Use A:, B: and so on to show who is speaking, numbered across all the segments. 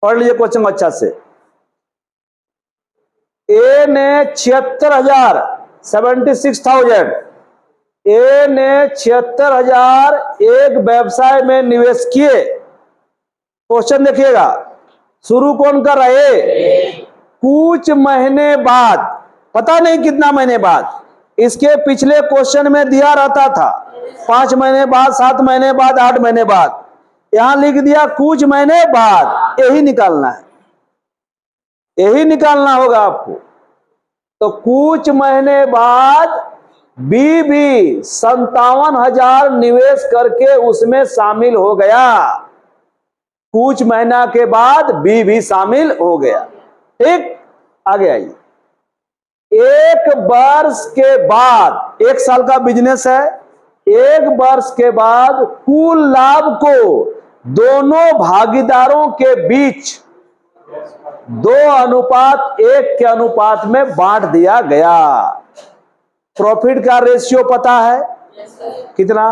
A: पढ़ लीजिए क्वेश्चन अच्छा से। ए ने 76,000 76,000 ए ने 76,000 एक व्यवसाय में निवेश किए। क्वेश्चन देखिएगा, शुरू कौन कर रहे? कुछ महीने बाद, पता नहीं कितना महीने बाद, इसके पिछले क्वेश्चन में दिया रहता था 5 महीने बाद, 7 महीने बाद, 8 महीने बाद, यहां लिख दिया कुछ महीने बाद। यही निकालना है, यही निकालना होगा आपको। तो कुछ महीने बाद बी भी 57,000 निवेश करके उसमें शामिल हो गया। कुछ महीना के बाद बी भी शामिल हो गया। ठीक, आगे आइए। 1 वर्ष के बाद, 1 साल का बिजनेस है, 1 वर्ष के बाद कुल लाभ को दोनों भागीदारों के बीच 2:1 के अनुपात में बांट दिया गया। प्रॉफिट का रेशियो पता है कितना?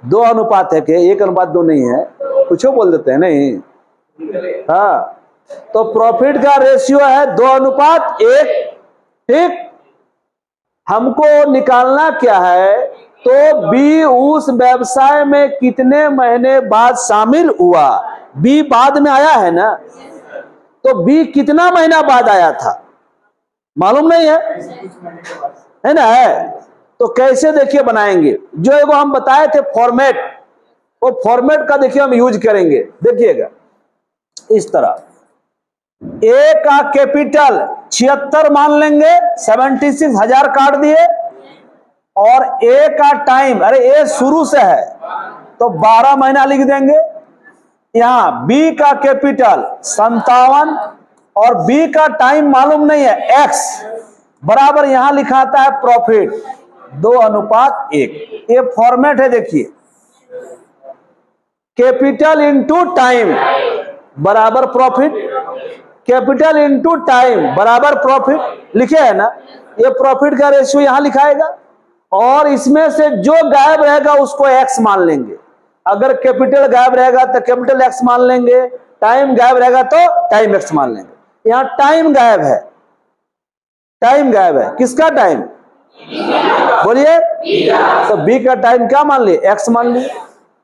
A: 2:1 है कि 1:2 नहीं है? कुछ बोल देते हैं नहीं। हाँ, तो प्रॉफिट का रेशियो है 2:1। ठीक, हमको निकालना क्या है? तो बी उस व्यवसाय में कितने महीने बाद शामिल हुआ? बी बाद में आया है ना, तो बी कितना महीना बाद आया था मालूम नहीं है ना? है तो कैसे देखिए बनाएंगे? जो एगो हम बताए थे फॉर्मेट, वो फॉर्मेट का देखिए हम यूज करेंगे। देखिएगा इस तरह, ए का कैपिटल 76 मान लेंगे, 76,000 काट दिए, और ए का टाइम, अरे ए शुरू से है तो 12 महीना लिख देंगे। यहां बी का कैपिटल 57 और बी का टाइम मालूम नहीं है एक्स, बराबर यहां लिखाता है प्रॉफिट 2:1। ये फॉर्मेट है। देखिए, कैपिटल इंटू टाइम बराबर प्रॉफिट, कैपिटल इंटू टाइम बराबर प्रॉफिट, लिखे है ना? ये प्रॉफिट का रेशियो यहां लिखाएगा, और इसमें से जो गायब रहेगा उसको एक्स मान लेंगे। अगर कैपिटल गायब रहेगा तो कैपिटल एक्स मान लेंगे, टाइम गायब रहेगा तो टाइम एक्स मान लेंगे। यहां टाइम गायब है, टाइम गायब है। किसका टाइम? बोलिए। तो बी का टाइम क्या मान लिए? एक्स मान लिए।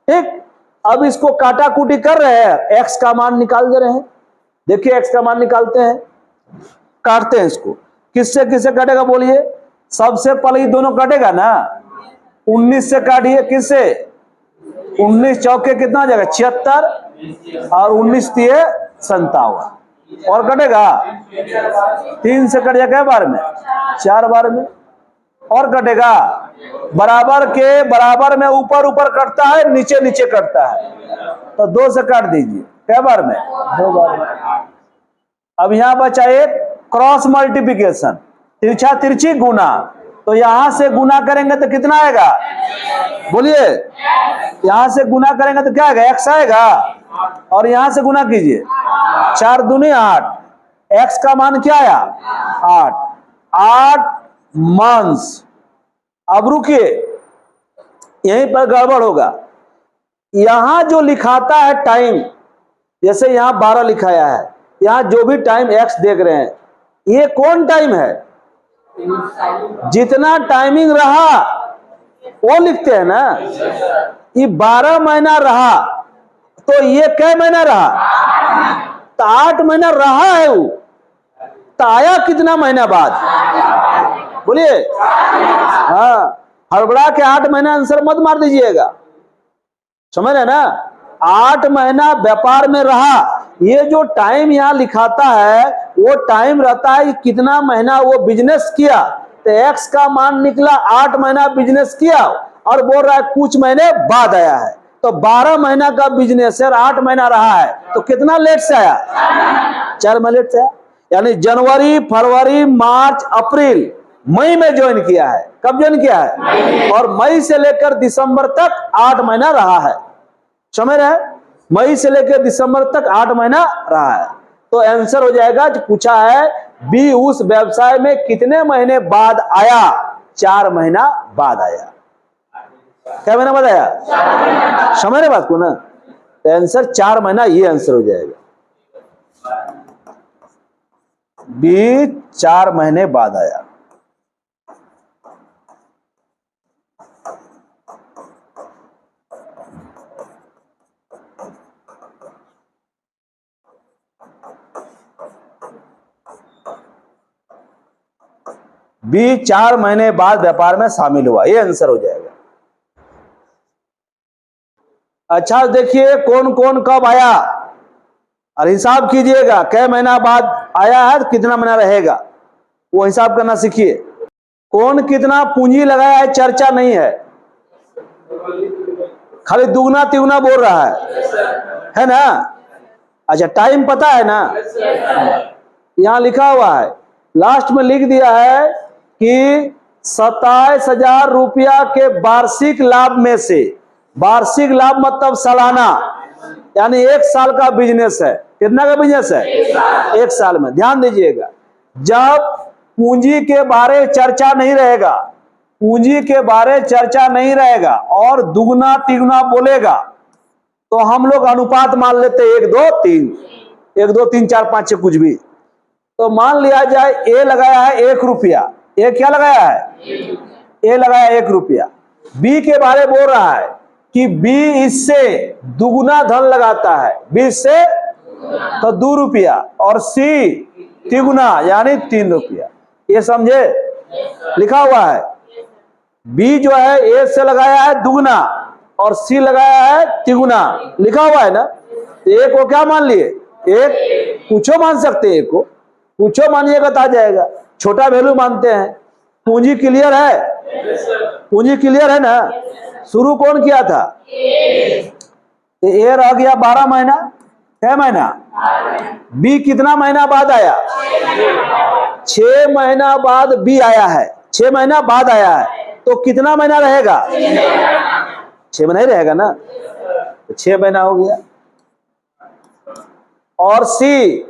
A: ठीक, अब इसको काटा कुटी कर रहे हैं, एक्स का मान निकाल दे रहे हैं। देखिए एक्स का मान निकालते हैं, काटते हैं इसको। किससे किससे कटेगा बोलिए? सबसे पहले ये दोनों कटेगा ना, 19 से काटिए। किससे? 19 चौके कितना हो जाएगा? 76, और 19 तिये 57, और कटेगा 3 से कट जाएगा बार में, 4 बार में, और कटेगा बराबर के बराबर में, ऊपर ऊपर कटता है, नीचे नीचे कटता है, तो 2 से काट दीजिए। क्या बार में? 2 बार में। अब यहां बचा एक क्रॉस मल्टीप्लिकेशन, तिरछा तिरछी गुना, तो यहां से गुना करेंगे तो कितना आएगा? बोलिए। यहां से गुना करेंगे तो क्या आएगा? एक्स आएगा, और यहां से गुना कीजिए, 4 दूनी 8, एक्स का मान क्या आया? 8 मंथ्स। अब रुकिए, यहीं पर गड़बड़ होगा। यहां जो लिखाता है टाइम, जैसे यहां 12 लिखाया है, यहां जो भी टाइम एक्स देख रहे हैं, ये कौन टाइम है? जितना टाइमिंग रहा वो लिखते हैं ना। ये 12 महीना रहा, तो ये क्या महीना रहा? तो 8 महीना रहा है वो, तो आया कितना महीना बाद? बोलिए। हाँ, हड़बड़ा के 8 महीना आंसर मत मार दीजिएगा, समझ रहे ना? 8 महीना व्यापार में रहा। ये जो टाइम यहां लिखाता है वो टाइम रहता है कितना महीना वो बिजनेस किया। तो एक्स का मान निकला 8 महीना बिजनेस किया, और बोल रहा है कुछ महीने बाद आया है। तो 12 महीना का बिजनेस है, 8 महीना रहा है, तो कितना लेट से आया? 4 महीने लेट से आया। यानी जनवरी, फरवरी, मार्च, अप्रैल, मई में ज्वाइन किया है। कब ज्वाइन किया है? और मई से लेकर दिसंबर तक 8 महीना रहा है, समझ रहे? मई से लेकर दिसंबर तक 8 महीना रहा है। तो आंसर हो जाएगा, जो पूछा है बी उस व्यवसाय में कितने महीने बाद आया? 4 महीना बाद आया। क्या महीना बाद आया? समझ रहे बात को ना? तो आंसर 4 महीना, ये आंसर हो जाएगा। बी 4 महीने बाद आया। बी 4 महीने बाद व्यापार में शामिल हुआ, ये आंसर हो जाएगा। अच्छा देखिए कौन कौन कब आया और हिसाब कीजिएगा, कै महीना बाद आया है तो कितना महीना रहेगा, वो हिसाब करना सीखिए। कौन कितना पूंजी लगाया है चर्चा नहीं है, खाली दुगना तिगुना बोल रहा है ना। अच्छा टाइम पता है ना, यहां लिखा हुआ है, लास्ट में लिख दिया है कि 27,000 रुपया के वार्षिक लाभ में से, वार्षिक लाभ मतलब सालाना, यानी 1 साल का बिजनेस है। कितना का बिजनेस है? 1 साल में। ध्यान दीजिएगा, जब पूंजी के बारे चर्चा नहीं रहेगा, पूंजी के बारे चर्चा नहीं रहेगा और दुगना तिगुना बोलेगा तो हम लोग अनुपात मान लेते 1 2 3, 1 2 3 4 5 6 कुछ भी। तो मान लिया जाए ए लगाया है 1 रुपया, ए क्या लगाया है? ए लगाया 1 रुपया। बी के बारे बोल रहा है कि बी इससे दुगुना धन लगाता है, बी से तो 2 रुपया, और सी तिगुना यानी 3 रुपया। ये समझे? लिखा हुआ है बी जो है ए से लगाया है दुगुना और सी लगाया है तिगुना, लिखा हुआ है ना। ए को क्या मान लिए? एक पूछो मान सकते हैं, एक को पूछो मानिएगा तो आ जाएगा, छोटा वैल्यू मानते हैं। पूंजी क्लियर है? पूंजी क्लियर है ना। शुरू कौन किया था? तो ए रह गया 12 महीना, 6 महीना। बी कितना महीना बाद आया? 6 महीना बाद बी आया है, 6 महीना बाद आया है, तो कितना महीना रहेगा? 6 महीना ही रहेगा ना, तो 6 महीना हो गया। और सी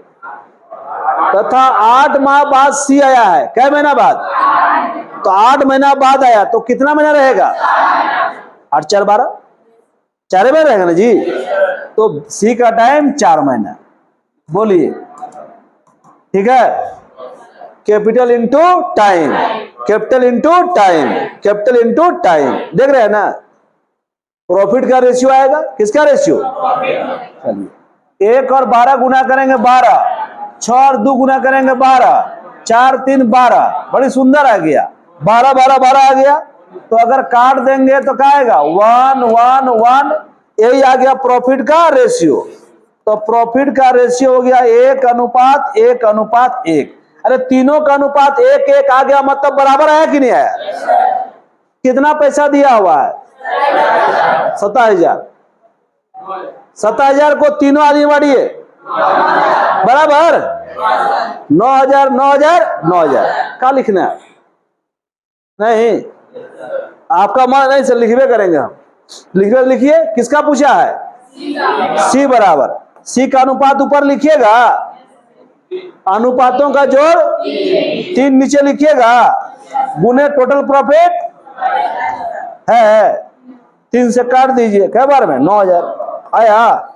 A: तथा 8 माह बाद सी आया है, कै महीना बाद? तो 8 महीना बाद आया, तो कितना महीना रहेगा? 8 4 12, 4 महीना रहेगा ना जी। तो सी का टाइम 4 महीना। बोलिए ठीक है। Capital into time, capital into time, capital into time. देख रहे हैं ना, प्रॉफिट का रेशियो आएगा। किसका रेशियो? चलिए 1 और 12 गुना करेंगे 12, 6 और 2 गुना करेंगे 12, 4 3 12, बड़ी सुंदर आ गया। 12 12 12 आ गया। तो अगर काट देंगे तो क्या आएगा? 1 1 1, यही आ गया प्रॉफिट का रेशियो। तो प्रॉफिट का रेशियो हो गया 1 अनुपात 1 अनुपात 1। अरे तीनों का अनुपात 1 1 आ गया, मतलब बराबर आया कि नहीं आया? कितना पैसा दिया हुआ है? 27,000। 27,000 को तीनों आदमी बांटिए, बराबर 9,000 9,000 9,000। क्या लिखना है? नहीं आपका मन नहीं सर, लिखवे करेंगे हम। लिखवे लिखिए। किसका पूछा है? सी बराबर, सी का अनुपात ऊपर लिखिएगा, अनुपातों का जोड़ 3 नीचे लिखिएगा, गुने टोटल प्रॉफिट है 3 से काट दीजिए, कै बार में? 9,000 आया।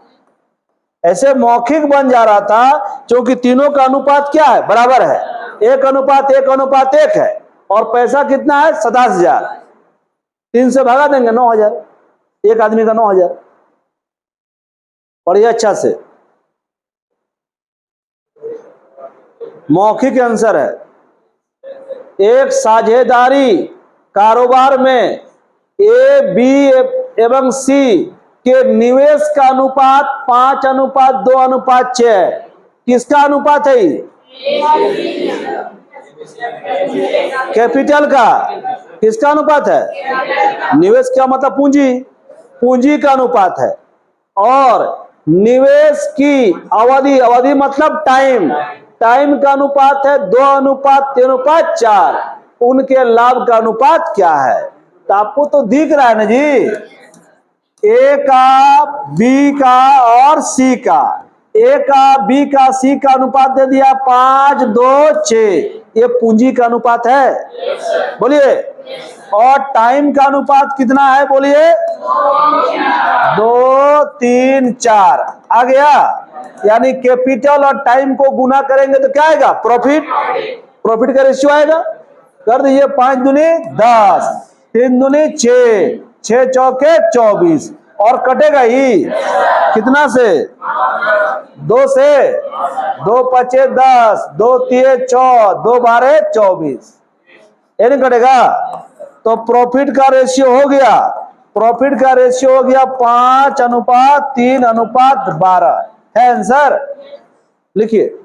A: ऐसे मौखिक बन जा रहा था क्योंकि तीनों का अनुपात क्या है? बराबर है, 1 अनुपात 1 अनुपात 1 है। और पैसा कितना है? 27,000। 3 से भागा देंगे 9,000, एक आदमी का 9,000। पढ़िए अच्छा से, मौखिक आंसर है। एक साझेदारी कारोबार में ए बी एवं सी के निवेश का अनुपात 5 अनुपात 2 अनुपात 6 है। किसका अनुपात है? कैपिटल का। किसका अनुपात है? निवेश का मतलब पूंजी, पूंजी का अनुपात है। और निवेश की अवधि, अवधि मतलब टाइम, टाइम का अनुपात है 2 अनुपात 3 अनुपात 4। उनके लाभ का अनुपात क्या है? तो आपको तो दिख रहा है ना जी, ए का, बी का और सी का। ए का, बी का, सी का अनुपात दे दिया 5 2 6। ये पूंजी का अनुपात है, बोलिए। और टाइम का अनुपात कितना है, बोलिए 2, 3, 4 आ गया। यानी कैपिटल और टाइम को गुना करेंगे तो क्या आएगा, प्रॉफिट। प्रॉफिट का रेशियो आएगा। कर दीजिए 5 दूनी 10, 3 दूनी 6, 6 चौके 24 और कटेगा ही कितना से, 2 से। 2 पचे 10, 2 तिये 4, 2 12 24, ये नहीं कटेगा। तो प्रॉफिट का रेशियो हो गया, प्रॉफिट का रेशियो हो गया 5:3:12 है आंसर। लिखिए